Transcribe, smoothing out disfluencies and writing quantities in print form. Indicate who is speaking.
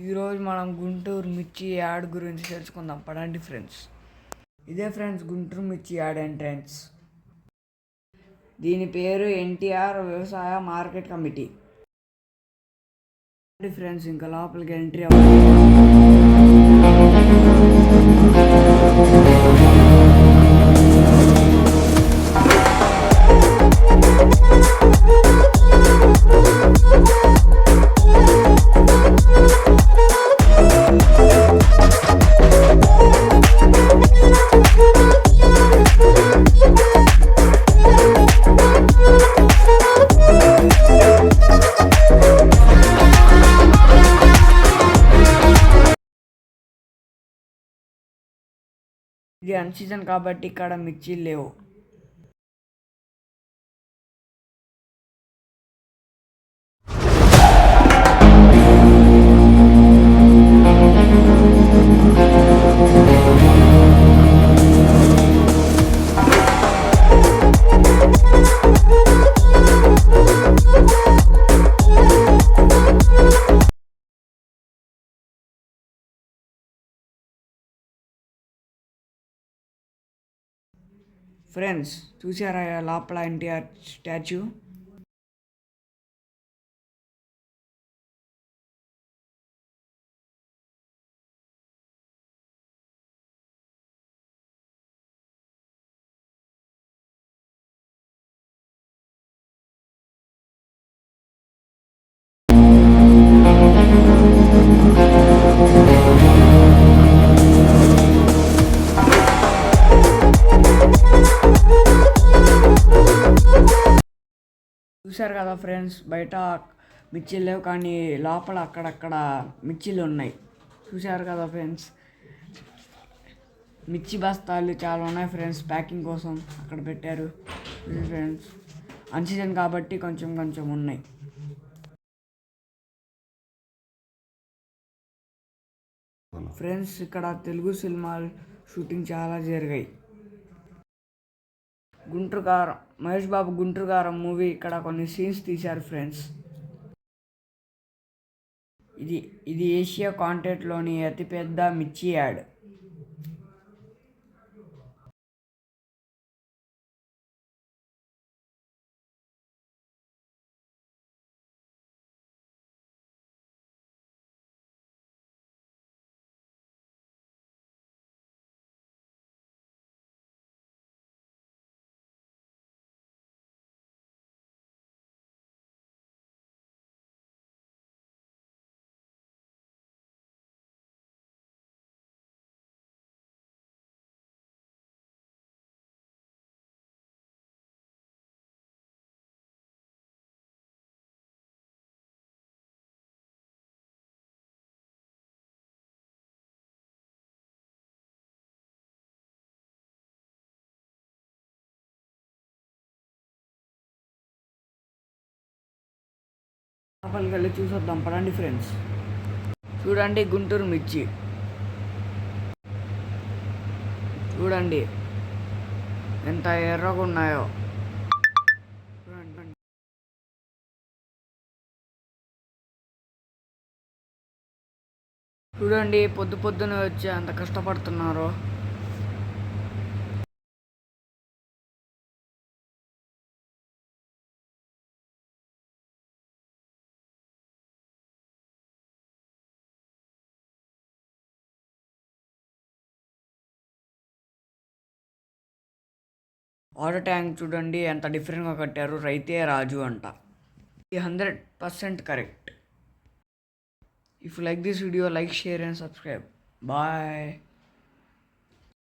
Speaker 1: ఈరోజు మనం గుంటూరు మిర్చి యాడ్ గురించి తెలుసుకుందాం పడండి ఫ్రెండ్స్. ఇదే ఫ్రెండ్స్ గుంటూరు మిర్చి యాడ్ ఎంట్రన్స్. దీని పేరు ఎన్టీఆర్ వ్యవసాయ మార్కెట్ కమిటీ. ఫ్రెండ్స్ ఇంకా లోపలికి ఎంట్రీ ఇది అన్ సీజన్ కాబట్టి ఇక్కడ మిర్చీలు లేవు. ఫ్రెండ్స్ చూసారా లోపల ఎన్టీఆర్ స్టాచ్యూ? చూసారు కదా ఫ్రెండ్స్, బయట మిర్చీలు లేవు కానీ లోపల అక్కడక్కడ మిర్చీలు ఉన్నాయి. చూసారు కదా ఫ్రెండ్స్, మిర్చి బస్తాలు చాలా ఉన్నాయి ఫ్రెండ్స్. ప్యాకింగ్ కోసం అక్కడ పెట్టారు ఫ్రెండ్స్. అన్ సీజన్ కాబట్టి కొంచెం కొంచెం ఉన్నాయి. ఫ్రెండ్స్ ఇక్కడ తెలుగు సినిమాలు షూటింగ్ చాలా జరిగాయి. గుంటూరు కారం, మహేష్ బాబు గుంటూరు కారం మూవీ ఇక్కడ కొన్ని సీన్స్ తీశారు ఫ్రెండ్స్. ఇది ఏషియా కాంటినెంట్లోని అతిపెద్ద మిర్చి యాడ్. లోపలికి వెళ్ళి చూసొద్దాం పడండి ఫ్రెండ్స్. చూడండి గుంటూరు మిర్చి, చూడండి ఎంత ఎర్రగా ఉన్నాయో. చూడండి పొద్దు పొద్దున వచ్చి అంత కష్టపడుతున్నారు. వాటర్ ట్యాంక్ చూడండి ఎంత డిఫరెంట్గా కట్టారు. రైతే రాజు అంట. ఇది 100% correct. If you like this video, like, share and subscribe. Bye.